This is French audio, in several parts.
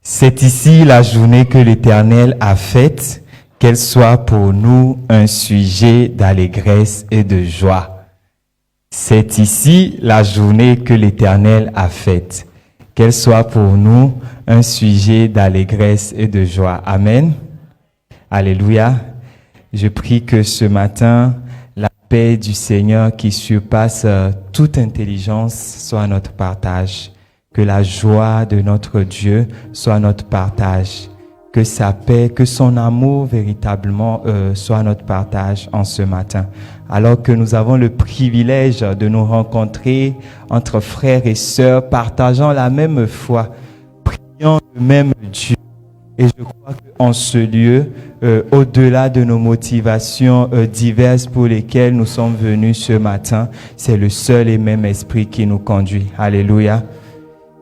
C'est ici la journée que l'Éternel a faite, qu'elle soit pour nous un sujet d'allégresse et de joie. C'est ici la journée que l'Éternel a faite, qu'elle soit pour nous un sujet d'allégresse et de joie. Amen. Alléluia. Je prie que ce matin, la paix du Seigneur qui surpasse toute intelligence soit notre partage. Que la joie de notre Dieu soit notre partage. Que sa paix, que son amour véritablement soit notre partage en ce matin. Alors que nous avons le privilège de nous rencontrer entre frères et sœurs, partageant la même foi, priant le même Dieu. Et je crois qu'en ce lieu, au-delà de nos motivations diverses pour lesquelles nous sommes venus ce matin, c'est le seul et même esprit qui nous conduit. Alléluia.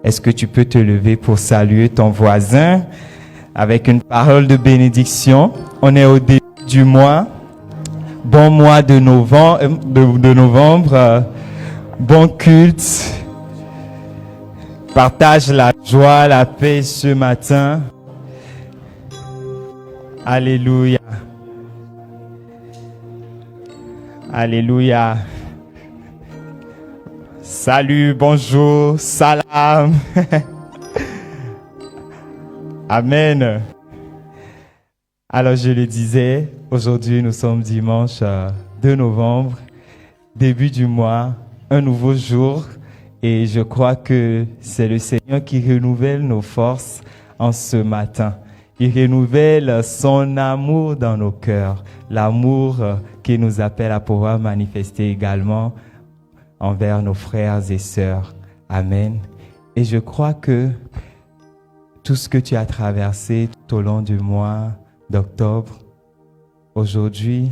Est-ce que tu peux te lever pour saluer ton voisin avec une parole de bénédiction? On est au début du mois. Bon mois de novembre. Bon culte. Partage la joie, la paix ce matin. Alléluia. Alléluia. Salut, bonjour, salam. Amen. Alors je le disais, aujourd'hui nous sommes dimanche 2 novembre, début du mois, un nouveau jour. Et je crois que c'est le Seigneur qui renouvelle nos forces en ce matin. Il renouvelle son amour dans nos cœurs, l'amour qui nous appelle à pouvoir manifester également envers nos frères et sœurs. Amen. Et je crois que tout ce que tu as traversé tout au long du mois d'octobre, aujourd'hui,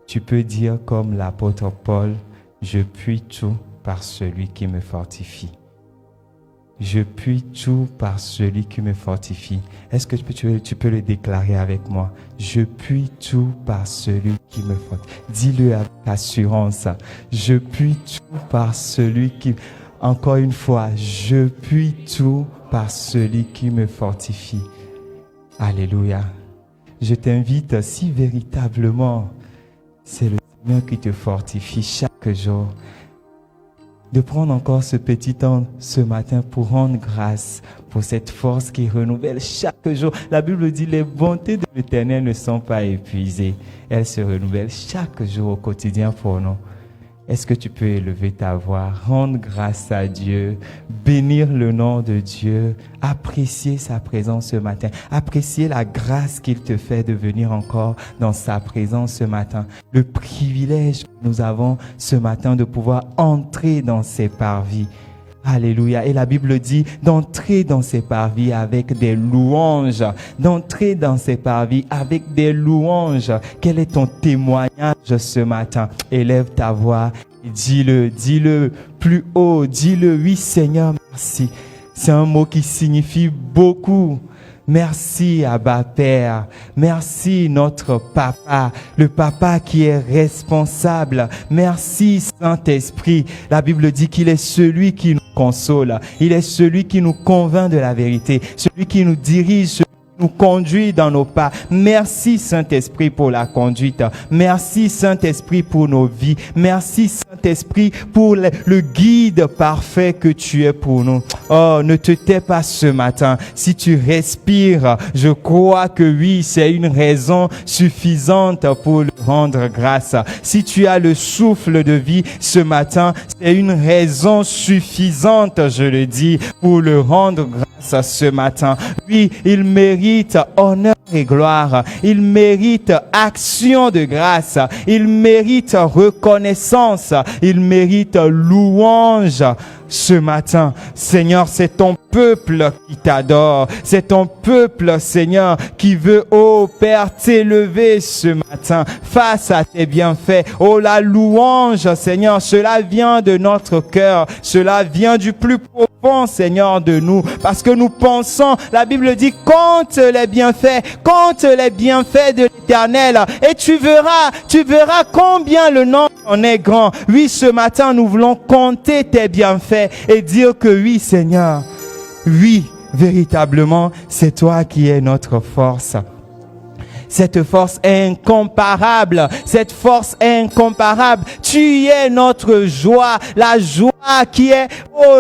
tu peux dire comme l'apôtre Paul, « Je puis tout par celui qui me fortifie. » Je puis tout par celui qui me fortifie. Est-ce que tu peux le déclarer avec moi? Je puis tout par celui qui me fortifie. Dis-le avec assurance. Je puis tout par celui qui... Encore une fois, je puis tout par celui qui me fortifie. Alléluia. Je t'invite, si véritablement c'est le Seigneur qui te fortifie chaque jour, de prendre encore ce petit temps ce matin pour rendre grâce pour cette force qui renouvelle chaque jour. La Bible dit, les bontés de l'Éternel ne sont pas épuisées. Elles se renouvellent chaque jour au quotidien pour nous. Est-ce que tu peux élever ta voix, rendre grâce à Dieu, bénir le nom de Dieu, apprécier sa présence ce matin, apprécier la grâce qu'il te fait de venir encore dans sa présence ce matin, le privilège que nous avons ce matin de pouvoir entrer dans ses parvis. Alléluia. Et la Bible dit d'entrer dans ses parvis avec des louanges. D'entrer dans ses parvis avec des louanges. Quel est ton témoignage ce matin? Élève ta voix et dis-le plus haut. Dis-le, oui Seigneur, merci. C'est un mot qui signifie beaucoup. Merci Abba Père, merci notre Papa, le Papa qui est responsable. Merci Saint-Esprit. La Bible dit qu'il est celui qui nous console, il est celui qui nous convainc de la vérité, celui qui nous dirige, celui qui nous conduit dans nos pas. Merci Saint-Esprit pour la conduite. Merci Saint-Esprit pour nos vies. Merci Saint-Esprit pour le guide parfait que tu es pour nous. Oh, ne te tais pas ce matin. Si tu respires, je crois que oui, c'est une raison suffisante pour le rendre grâce. Si tu as le souffle de vie ce matin, c'est une raison suffisante, je le dis, pour le rendre grâce ce matin. Oui, il mérite honneur et gloire. Il mérite action de grâce. Il mérite reconnaissance. Il mérite louange ce matin. Seigneur, c'est ton peuple qui t'adore. C'est ton peuple, Seigneur, qui veut, oh Père, t'élever ce matin face à tes bienfaits. Oh, la louange, Seigneur, cela vient de notre cœur. Cela vient du plus profond, Seigneur, de nous. Parce que nous pensons, la Bible dit, compte les bienfaits de l'Éternel. Et tu verras combien le nom en est grand. Oui, ce matin, nous voulons compter tes bienfaits et dire que oui, Seigneur, oui, véritablement, c'est toi qui es notre force. Cette force est incomparable. Cette force est incomparable. Tu es notre joie, la joie qui est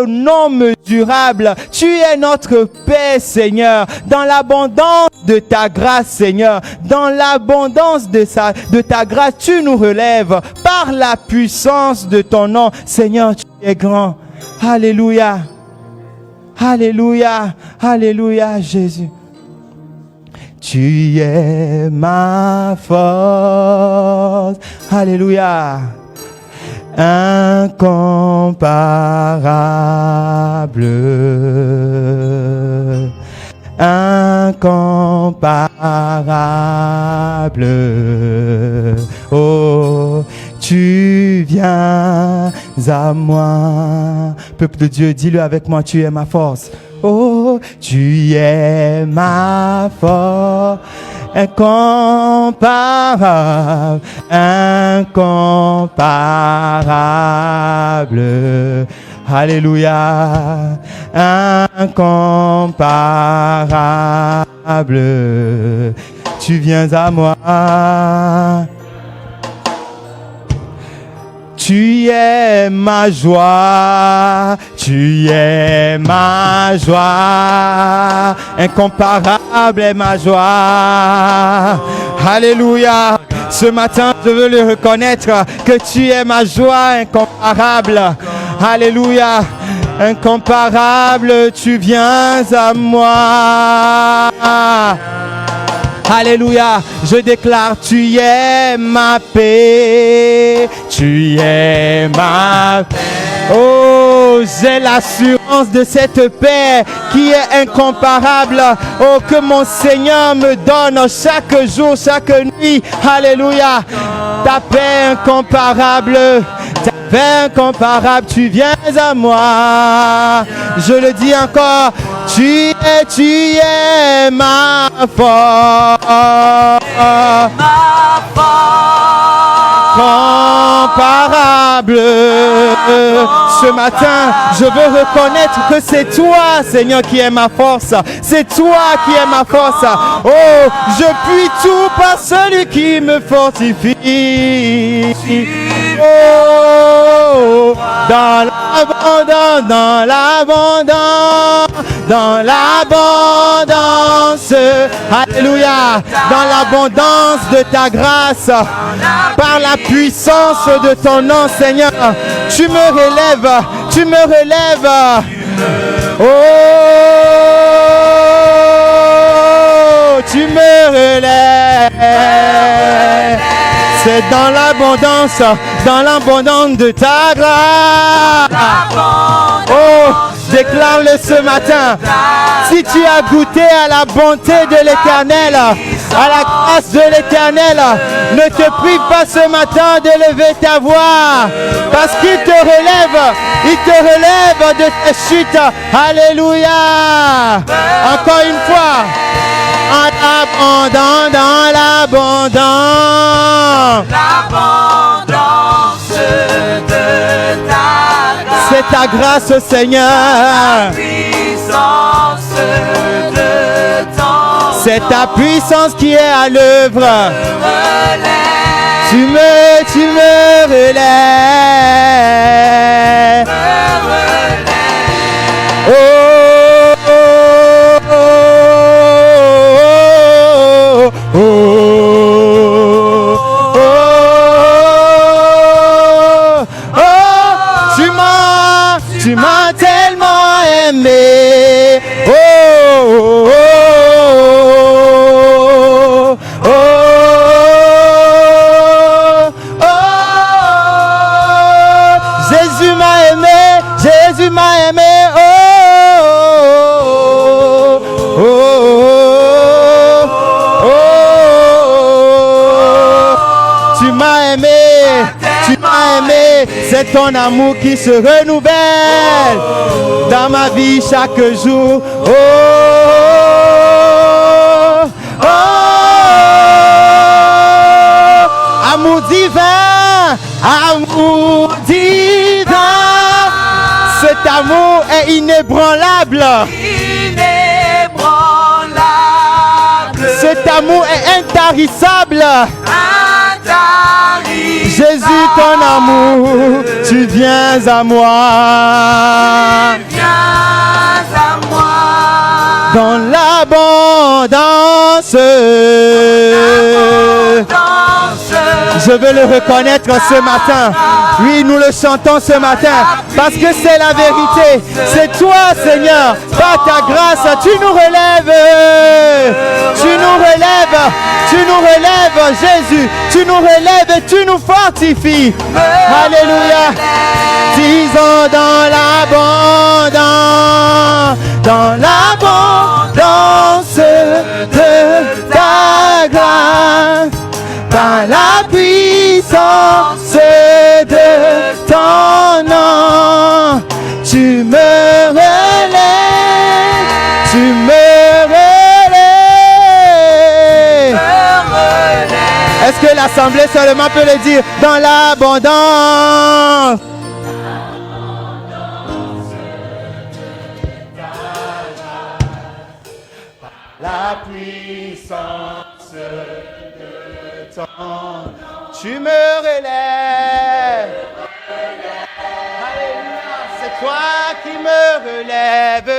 non mesurable. Tu es notre paix, Seigneur, dans l'abondance de ta grâce, Seigneur. Dans l'abondance de ta grâce, tu nous relèves par la puissance de ton nom. Seigneur, tu es grand. Alléluia. Alléluia. Alléluia, Jésus. Tu es ma force. Alléluia. Incomparable. Incomparable. Oh, tu viens à moi. Peuple de Dieu, dis-le avec moi, tu es ma force. Oh, tu es ma force, incomparable, incomparable. Alléluia, incomparable. Tu viens à moi. Tu es ma joie, tu es ma joie, incomparable est ma joie. Alléluia. Ce matin, je veux le reconnaître que tu es ma joie incomparable. Alléluia. Incomparable, tu viens à moi. Alléluia, je déclare, tu es ma paix, tu es ma paix. Oh, j'ai l'assurance de cette paix qui est incomparable. Oh, que mon Seigneur me donne chaque jour, chaque nuit. Alléluia, ta paix incomparable. Ta paix incomparable, tu viens à moi. Je le dis encore, tu es ma force. Comparable. Ce matin, je veux reconnaître que c'est toi, Seigneur, qui est ma force. C'est toi qui es ma force. Oh, je puis tout par celui qui me fortifie. Oh, dans l'abondance, dans l'abondance, dans l'abondance. Alléluia. Dans l'abondance de ta grâce, par la puissance de ton nom, Seigneur, tu me relèves, tu me relèves. Oh, tu me relèves. C'est dans l'abondance de ta grâce. Oh, déclare-le ce matin. Si tu as goûté à la bonté de l'Éternel, à la grâce de l'Éternel, ne te prive pas ce matin de lever ta voix, parce qu'il te relève de tes chutes. Alléluia. Encore une fois. En abondant dans l'abondance. L'abondance de ta grâce. C'est ta grâce, Seigneur. La puissance de ton. C'est ta puissance qui est à l'œuvre. Tu me relèves. Oh. Oh, oh, oh, tu m'as tellement aimé. Oh, oh, oh, oh, oh, Jésus m'a aimé, Jésus m'a aimé. Oh, oh, oh, oh. Tu m'as aimé, c'est ton amour qui se renouvelle dans ma vie chaque jour. Oh, oh, amour divin, amour divin, cet amour est inébranlable. amour est intarissable. Jésus, ton amour, tu viens à moi. Dans l'abondance. Je veux le reconnaître ce matin. Oui, nous le chantons ce matin parce que c'est la vérité. C'est toi, Seigneur, par ta grâce, tu nous relèves. Tu nous relèves. Tu nous relèves, Jésus. Tu nous relèves et tu nous fortifies. Alléluia. Disons dans l'abondance. Dans l'abondance de ta grâce. Par la puissance de ton nom, tu me relèves, tu me relèves. Est-ce que l'assemblée seulement peut le dire? Dans l'abondance. La puissance de tu me relèves. Alléluia, c'est toi qui me relèves.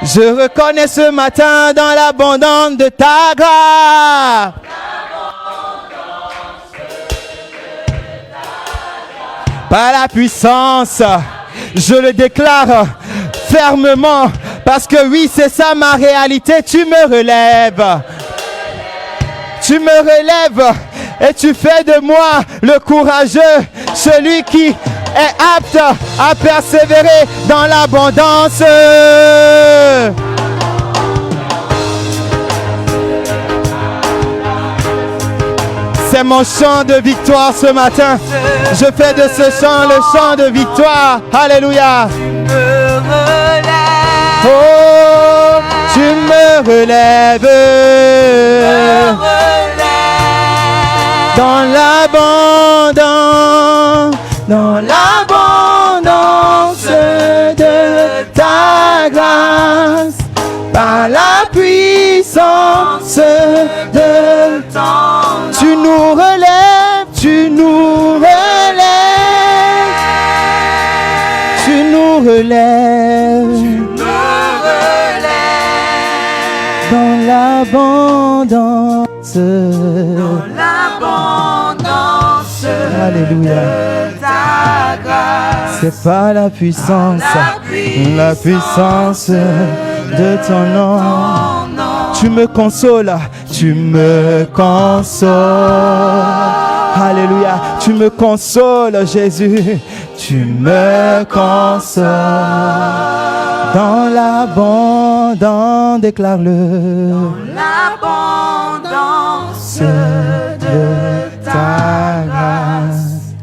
Je reconnais ce matin dans l'abondance de ta grâce. Par la puissance, je le déclare fermement parce que oui, c'est ça ma réalité. Tu me relèves. Tu me relèves et tu fais de moi le courageux, celui qui est apte à persévérer dans l'abondance. C'est mon chant de victoire ce matin. Je fais de ce chant le chant de victoire. Alléluia. Oh, tu me relèves. Dans l'abondance de ta grâce, par la puissance de ton nom, tu nous relèves, tu nous relèves, tu nous relèves, dans l'abondance. Alléluia. C'est pas la puissance de ton nom. Tu me consoles, tu me consoles. Alléluia. Tu me consoles, Jésus. Tu me consoles. Dans l'abondance, déclare-le. Dans l'abondance de ta grâce,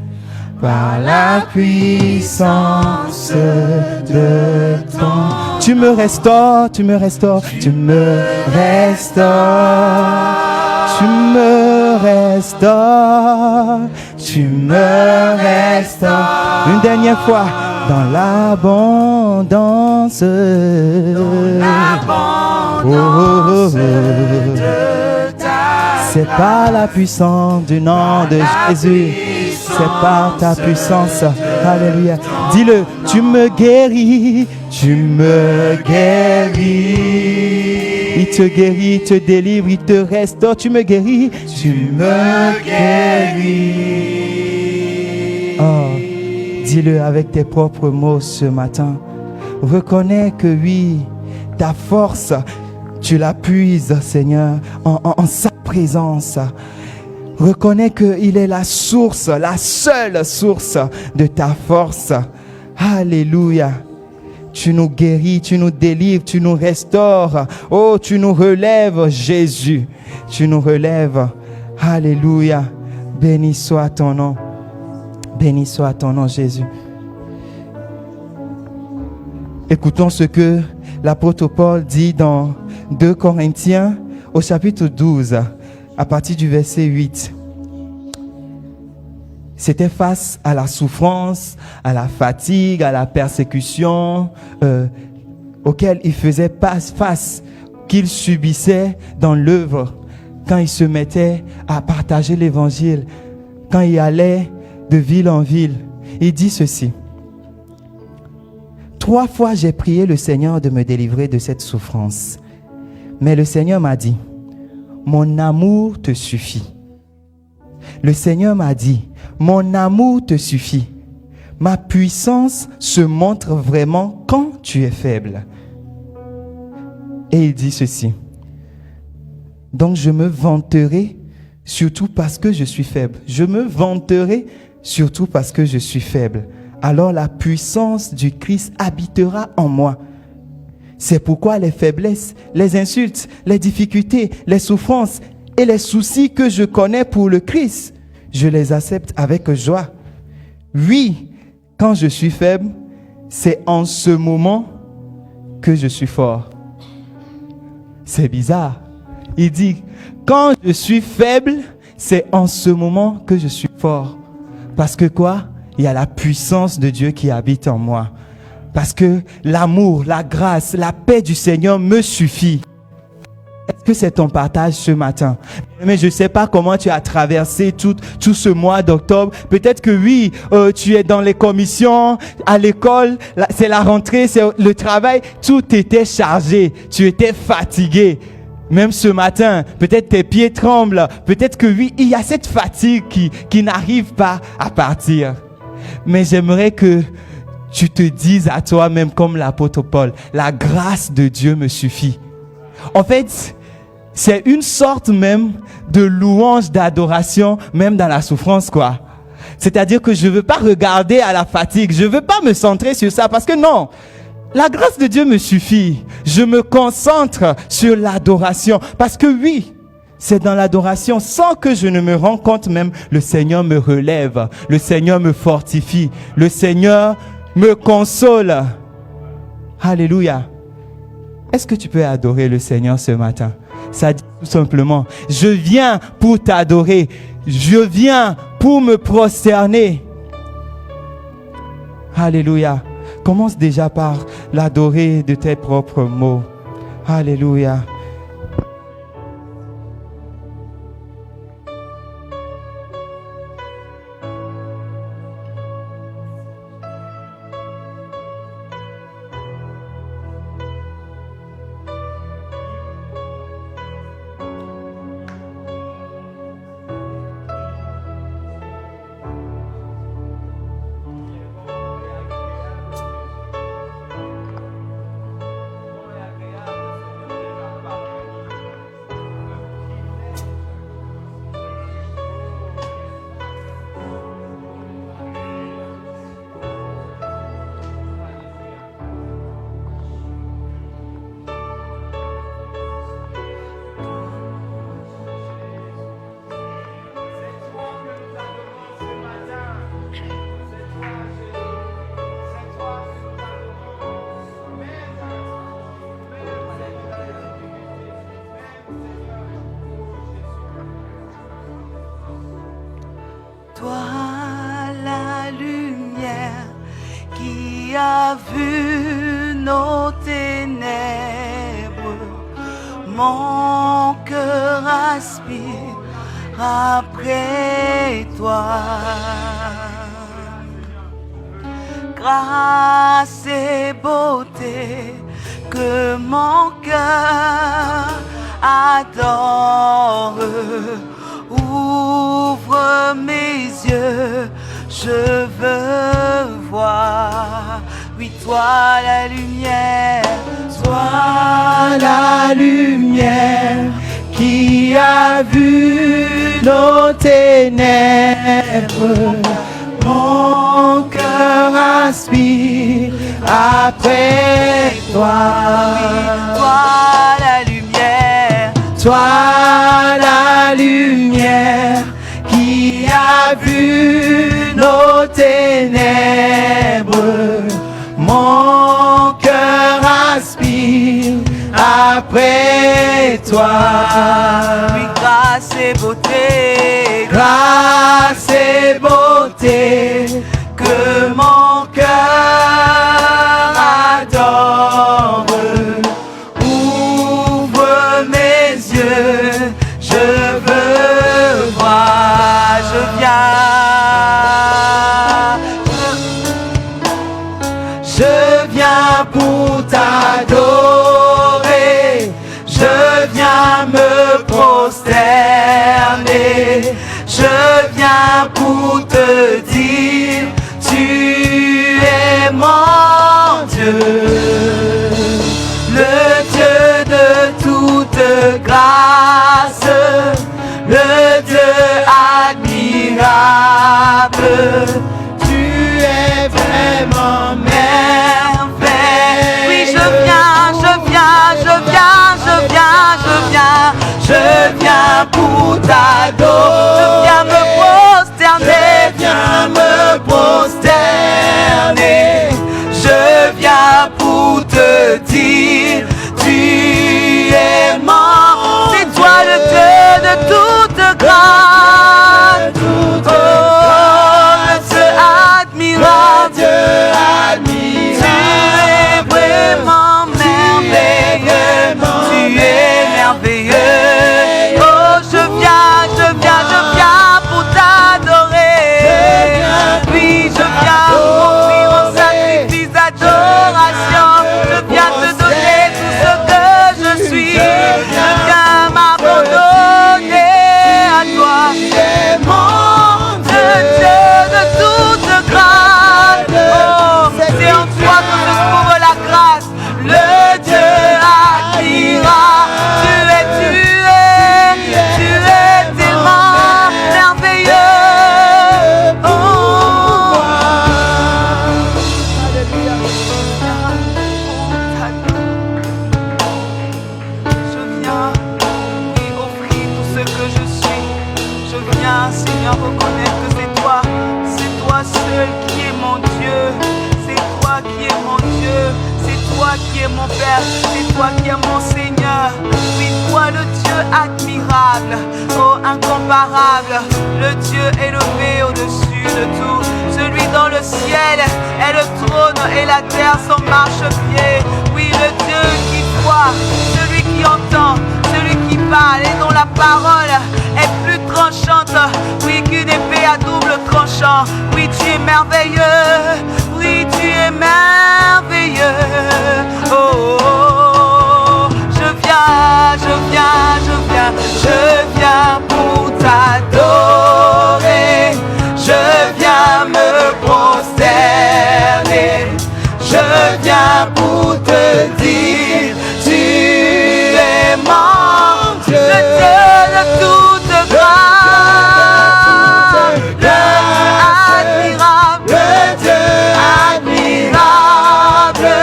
par la puissance de ton. Tu me restaures, tu me restaures, tu me restaures, tu me restaures, tu me restaures. Une dernière fois, dans l'abondance, c'est par la puissance du nom de Jésus. C'est par ta puissance. Alléluia. Dis-le. Tu me guéris. Tu me guéris. Il te guérit, il te délivre, il te restaure. Tu me guéris. Tu me guéris. Oh, dis-le avec tes propres mots ce matin. Reconnais que oui, ta force, tu la puises, Seigneur, en sa présence. Reconnais qu'il est la source, la seule source de ta force. Alléluia. Tu nous guéris, tu nous délivres, tu nous restaures. Oh, tu nous relèves, Jésus. Tu nous relèves. Alléluia. Béni soit ton nom. Béni soit ton nom, Jésus. Écoutons ce que l'apôtre Paul dit dans 2 Corinthiens au chapitre 12, à partir du verset 8. C'était face à la souffrance, à la fatigue, à la persécution auquel il faisait face qu'il subissait dans l'œuvre, quand il se mettait à partager l'évangile, quand il allait de ville en ville. Il dit ceci: 3 fois j'ai prié le Seigneur de me délivrer de cette souffrance. Mais le Seigneur m'a dit, mon amour te suffit. Le Seigneur m'a dit, mon amour te suffit. Ma puissance se montre vraiment quand tu es faible. Et il dit ceci: donc je me vanterai surtout parce que je suis faible. Je me vanterai surtout parce que je suis faible. Alors la puissance du Christ habitera en moi. C'est pourquoi les faiblesses, les insultes, les difficultés, les souffrances et les soucis que je connais pour le Christ, je les accepte avec joie. Oui, quand je suis faible, c'est en ce moment que je suis fort. C'est bizarre. Il dit, quand je suis faible, c'est en ce moment que je suis fort. Parce que quoi? Il y a la puissance de Dieu qui habite en moi. Parce que l'amour, la grâce, la paix du Seigneur me suffit. Est-ce que c'est ton partage ce matin? Mais je ne sais pas comment tu as traversé tout ce mois d'octobre. Peut-être que oui, tu es dans les commissions, à l'école, c'est la rentrée, c'est le travail. Tout était chargé, tu étais fatigué. Même ce matin, peut-être tes pieds tremblent. Peut-être que oui, il y a cette fatigue qui n'arrive pas à partir. Mais j'aimerais que tu te dises à toi-même comme l'apôtre Paul, la grâce de Dieu me suffit. En fait, c'est une sorte même de louange, d'adoration, même dans la souffrance, quoi. C'est-à-dire que je ne veux pas regarder à la fatigue, je ne veux pas me centrer sur ça, parce que non, la grâce de Dieu me suffit. Je me concentre sur l'adoration, parce que oui, c'est dans l'adoration, sans que je ne me rende compte même, le Seigneur me relève, le Seigneur me fortifie, le Seigneur me console. Alléluia. Est-ce que tu peux adorer le Seigneur ce matin? Ça dit tout simplement, je viens pour t'adorer, je viens pour me prosterner. Alléluia. Commence déjà par l'adorer de tes propres mots. Alléluia. Toi, la lumière qui a vu nos ténèbres, mon cœur aspire après toi. Grâce et beauté que mon cœur adore. Ouvre mes yeux, je veux voir. Oui, toi la lumière, toi la lumière qui a vu nos ténèbres. Mon cœur aspire après toi. Oui, toi la lumière, toi la lumière qui a vu nos ténèbres. Mon cœur aspire après toi. Oui, grâce et beauté, grâce et beauté que mon cœur adore. Ouvre pour t'adorer. Je viens me prosterner. Je viens pour te dire, tu es mon Dieu. Le Dieu de toute grâce, le Dieu admirable. Tu es vraiment merveilleux. Oui, je viens, je viens, je viens, je viens, je viens. Je viens pour t'adorer. Je viens me prosterner. Je viens me prosterner. Je viens pour te dire, tu es mon. C'est toi le Dieu de toute grâce. Oh, le Dieu admirable. Tu es vraiment merveilleux. Tu es merveilleux. Oh, je viens pour t'adorer. Oui, je viens offrir un sacrifice d'adoration. Je viens te donner tout ce que je suis. Je viens m'abandonner à toi. Le Dieu de toute grâce. Oh, c'est en toi que se trouve la grâce. Le Dieu admirable. Tu es tellement merveilleux. Oh, je viens lui offrir tout ce que je suis. Je viens, Seigneur, reconnaître que c'est toi seul qui est mon Dieu. C'est toi qui es mon Dieu. C'est toi qui es mon Père. C'est toi qui es mon Seigneur. Oui, toi le Dieu admirable, oh incomparable, le Dieu élevé au-dessus de tout, celui dans le ciel est le trône et la terre son marchepied. Oui, le Dieu qui voit, celui qui entend, celui qui parle et dont la parole est plus tranchante, oui, qu'une épée à double tranchant. Oui, tu es merveilleux, oui, tu es merveilleux. Oh, oh, oh. Je viens pour t'adorer. Je viens me prosterner. Je viens pour te dire, tu es mon Dieu. Le Dieu de toute grâce, le Dieu admirable, le Dieu admirable.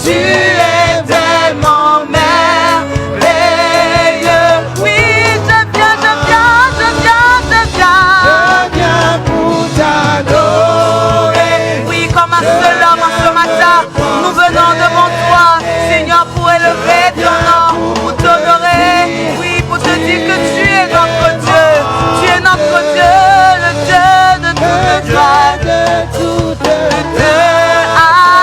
Tu es tellement merveilleux. Oui, je viens. Je viens pour t'adorer. Oui, comme un seul homme ce matin, nous venons devant toi, Seigneur, pour élever ton nom, pour t'honorer. Oui, pour te dire que tu es notre Dieu. Tu es notre Dieu, le Dieu de toute grâce, le Dieu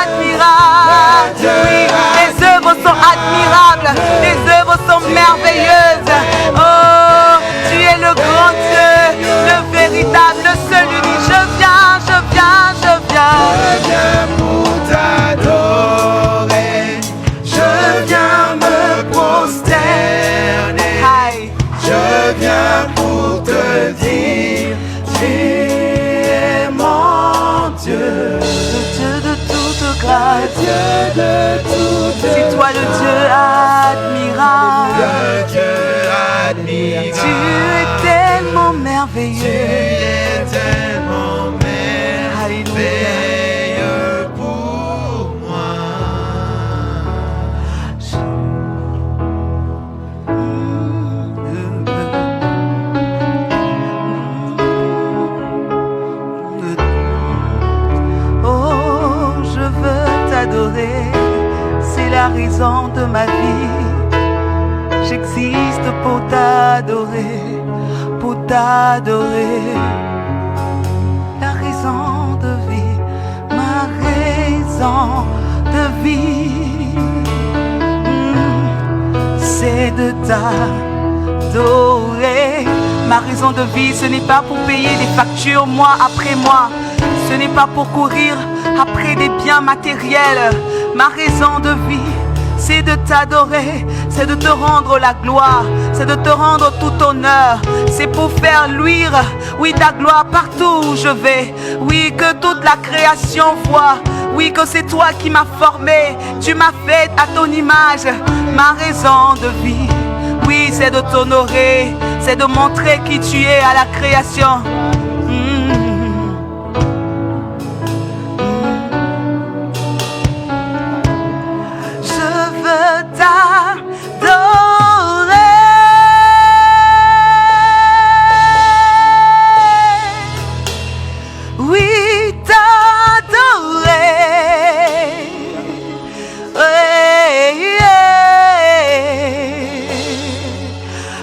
admirable. Oui, les œuvres sont admirables, les œuvres sont merveilleuses. Oh, tu es le grand Dieu, le véritable, le seul unique. Je viens. Je viens pour t'adorer. Je viens me prosterner. Je viens pour te dire, tu es mon Dieu. Le Dieu de toute grâce, le Dieu de toute. C'est toi le Dieu admirable. Le Dieu admirable. Tu es tellement merveilleux. Tu es tellement merveilleux pour moi. Oh, je veux t'adorer. C'est la raison de ma vie. J'existe pour t'adorer, pour t'adorer. La raison de vie, ma raison de vie, c'est de t'adorer. Ma raison de vie, ce n'est pas pour payer des factures mois après mois. Ce n'est pas pour courir après des biens matériels. Ma raison de vie, c'est de t'adorer, c'est de te rendre la gloire, c'est de te rendre tout honneur. C'est pour faire luire, oui, ta gloire partout où je vais. Oui, que toute la création voit. Oui, que c'est toi qui m'as formé, tu m'as fait à ton image. Ma raison de vie, oui, c'est de t'honorer, c'est de montrer qui tu es à la création. Je veux t'adorer. Oui, t'adorer.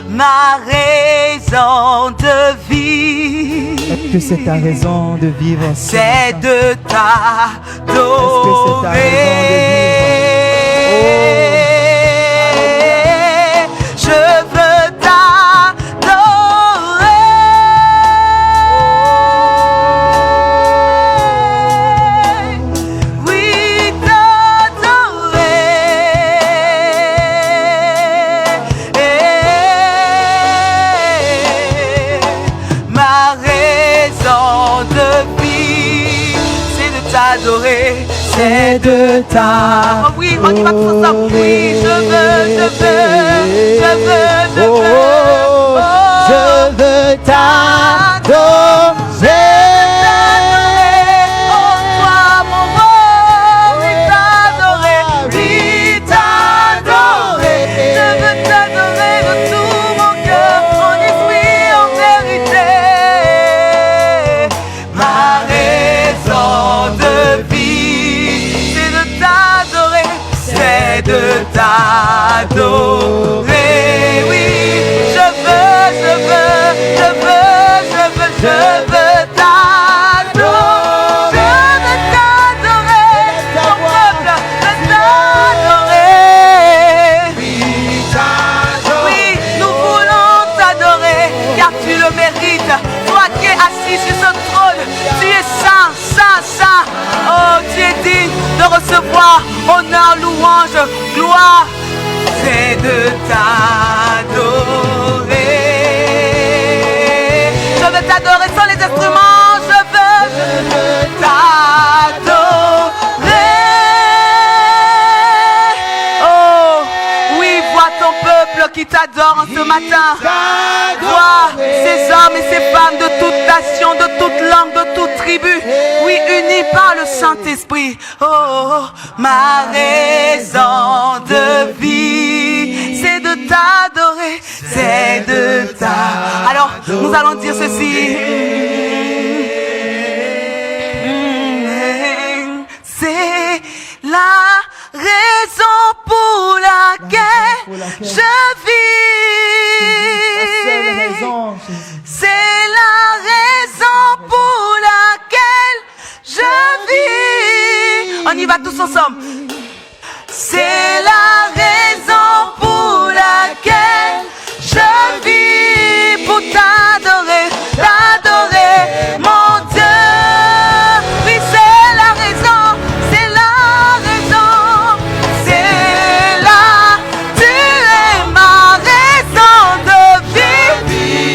Ma raison de vie. Est-ce que c'est ta raison de vivre? C'est de t'adorer. Est-ce que c'est ta raison de vivre? Je veux t'adorer. Oui, t'adorer. Ma raison de vie, c'est de t'adorer. C'est de t'adorer. Oh oui, on y va tous ensemble. Oui, je veux t'adorer. Oh, toi, mon roi, oui, t'adorer. Oui, t'adorer. Je veux t'adorer de tout mon cœur, en esprit, en vérité. Ma raison de vie, c'est de t'adorer. C'est de t'adorer. Oui, je veux t'adorer. Je veux t'adorer. Mon peuple veut t'adorer. Oui, nous voulons t'adorer, car tu le mérites. Toi qui es assis sur ce trône, tu es saint, saint, saint. Oh, tu es digne de recevoir honneur, louange, gloire. C'est de t'adorer. Je veux t'adorer sans les instruments. Je veux t'adorer. Oh, oui, vois ton peuple qui t'adore en ce matin. Vois ces hommes et ces femmes de toute nation, de toute langue, de toute tribu. Oui, unis par le Saint-Esprit. Oh, ma raison de vie, c'est de t'adorer, c'est de t'adorer. Alors, nous allons dire ceci. C'est la raison pour laquelle je vis. C'est la raison pour laquelle je vis. On y va tous ensemble. C'est la raison pour laquelle je vis, pour t'adorer, t'adorer, mon Dieu. Oui, c'est la raison, c'est la raison, c'est là. Tu es ma raison de vie,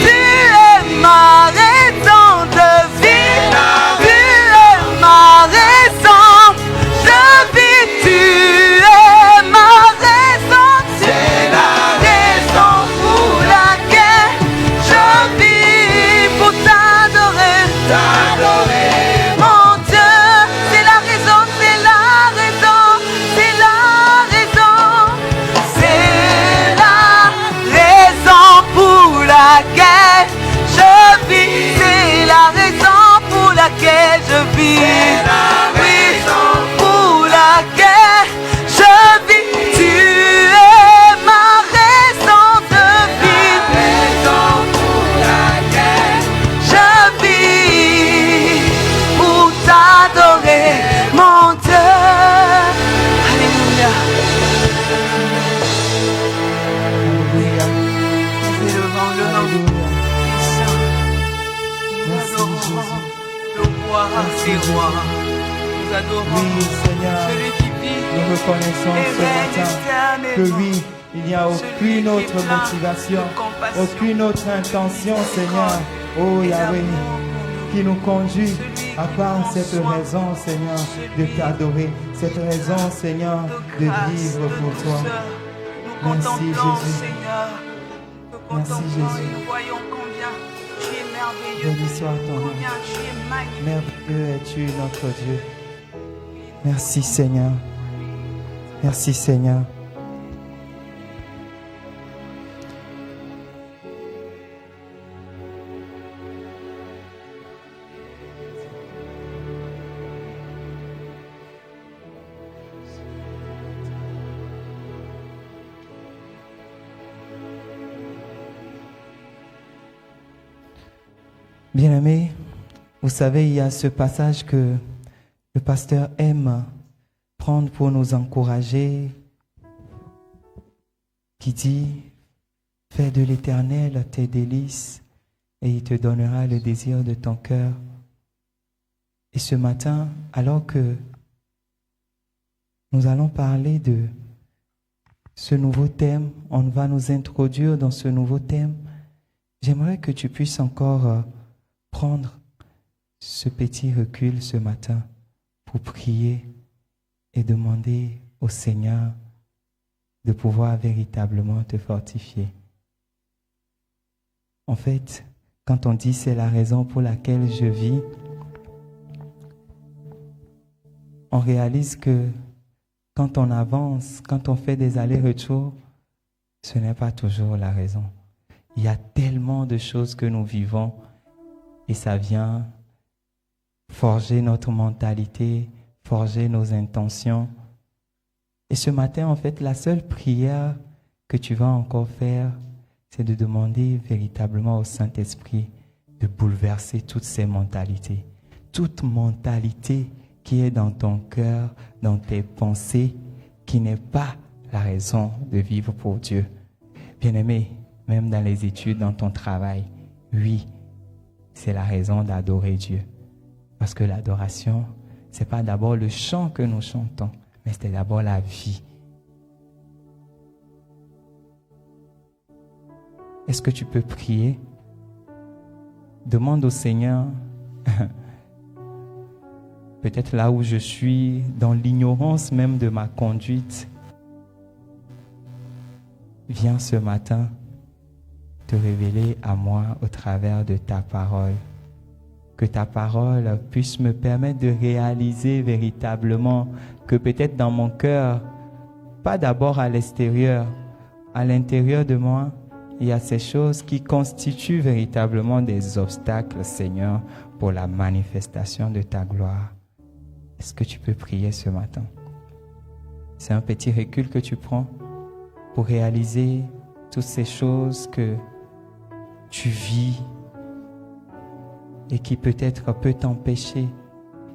tu es ma raison de vie, tu es ma raison de vie, tu es ma raison, c'est la raison pour laquelle je vis, pour t'adorer, t'adorer, mon Dieu. C'est la raison, c'est la raison, c'est la raison, c'est la raison pour laquelle je vis, c'est la raison pour laquelle je vis, oui, pour laquelle je vis. Tu es ma raison de vie, pour laquelle je vis, pour t'adorer, mon Dieu. Alléluia. Alléluia. Nous élevons le nom du Saint. Nous adorons le roi des rois. Nous adorons celui qui vit Nous reconnaissons et ce règne matin que éternellement. oui, il n'y a aucune autre motivation, aucune autre intention, Seigneur, oh Yahweh, qui nous conduit à part cette raison, Seigneur, de t'adorer, cette raison, Seigneur, de vivre pour toi. Merci, Jésus. Merci, Jésus. Nous voyons combien tu es merveilleux. Béni soit ton nom. Combien tu es magnifique. Merveilleux es-tu, notre Dieu. Merci, Seigneur. Merci, Seigneur. Bien-aimés, vous savez, il y a ce passage que le pasteur aime prendre pour nous encourager, qui dit « Fais de l'Éternel tes délices et il te donnera le désir de ton cœur. » Et ce matin, alors que nous allons parler de ce nouveau thème, on va nous introduire dans ce nouveau thème, j'aimerais que tu puisses encore prendre ce petit recul ce matin pour prier et demander au Seigneur de pouvoir véritablement te fortifier. En fait, quand on dit c'est la raison pour laquelle je vis, on réalise que quand on avance, quand on fait des allers-retours, ce n'est pas toujours la raison. Il y a tellement de choses que nous vivons et ça vient forger notre mentalité, forger nos intentions. Et ce matin, en fait, la seule prière que tu vas encore faire, c'est de demander véritablement au Saint-Esprit de bouleverser toutes ces mentalités. Toute mentalité qui est dans ton cœur, dans tes pensées, qui n'est pas la raison de vivre pour Dieu. Bien-aimé, même dans les études, dans ton travail, oui, c'est la raison d'adorer Dieu. Parce que l'adoration, ce n'est pas d'abord le chant que nous chantons, mais c'est d'abord la vie. Est-ce que tu peux prier? Demande au Seigneur, peut-être là où je suis, dans l'ignorance même de ma conduite, viens ce matin te révéler à moi au travers de ta parole. Que ta parole puisse me permettre de réaliser véritablement que peut-être dans mon cœur, pas d'abord à l'extérieur, à l'intérieur de moi, il y a ces choses qui constituent véritablement des obstacles, Seigneur, pour la manifestation de ta gloire. Est-ce que tu peux prier ce matin? C'est un petit recul que tu prends pour réaliser toutes ces choses que tu vis et qui peut-être peut t'empêcher.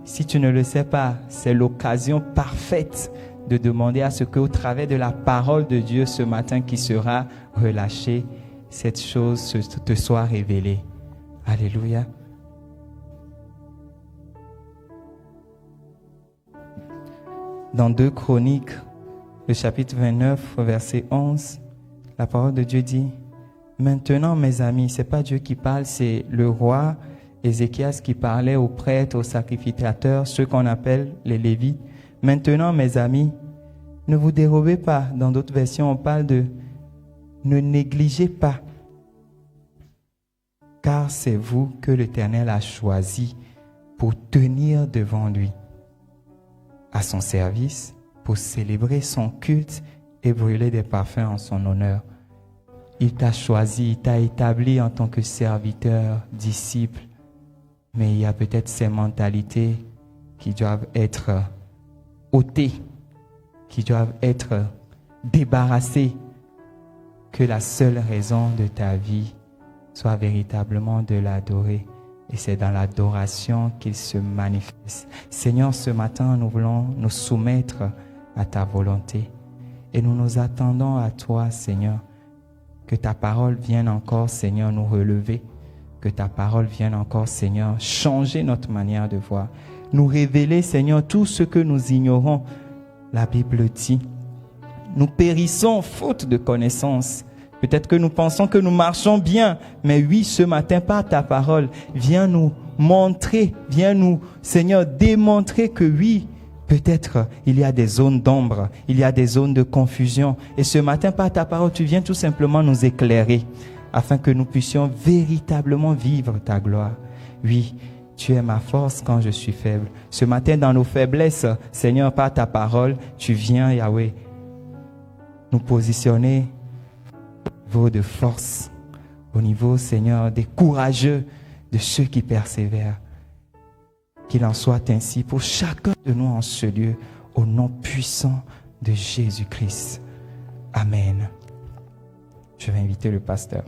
Si tu ne le sais pas, c'est l'occasion parfaite de demander à ce qu'au travers de la parole de Dieu ce matin qui sera relâchée, cette chose te soit révélée. Alléluia. Dans 2 Chroniques, le chapitre 29, verset 11, la parole de Dieu dit « Maintenant, mes amis, ce n'est pas Dieu qui parle, c'est le roi Ézéchias qui parlait aux prêtres, aux sacrificateurs, ceux qu'on appelle les Lévites. « Maintenant, mes amis, ne vous dérobez pas. » Dans d'autres versions, on parle de « ne négligez pas. » Car c'est vous que l'Éternel a choisi pour tenir devant lui, à son service, pour célébrer son culte et brûler des parfums en son honneur. Il t'a choisi, il t'a établi en tant que serviteur, disciple, mais il y a peut-être ces mentalités qui doivent être ôtées, qui doivent être débarrassées, que la seule raison de ta vie soit véritablement de l'adorer. Et c'est dans l'adoration qu'il se manifeste. Seigneur, ce matin, nous voulons nous soumettre à ta volonté. Et nous nous attendons à toi, Seigneur. Que ta parole vienne encore, Seigneur, nous relever. Que ta parole vienne encore, Seigneur, changer notre manière de voir. Nous révéler, Seigneur, tout ce que nous ignorons. La Bible dit, nous périssons faute de connaissance. Peut-être que nous pensons que nous marchons bien, mais oui, ce matin, par ta parole, viens nous montrer, viens nous, Seigneur, démontrer que oui, peut-être il y a des zones d'ombre, il y a des zones de confusion. Et ce matin, par ta parole, tu viens tout simplement nous éclairer afin que nous puissions véritablement vivre ta gloire. Oui, tu es ma force quand je suis faible. Ce matin, dans nos faiblesses, Seigneur, par ta parole, tu viens, Yahweh, nous positionner au niveau de force, au niveau, Seigneur, des courageux, de ceux qui persévèrent. Qu'il en soit ainsi pour chacun de nous en ce lieu, au nom puissant de Jésus-Christ. Amen. Je vais inviter le pasteur.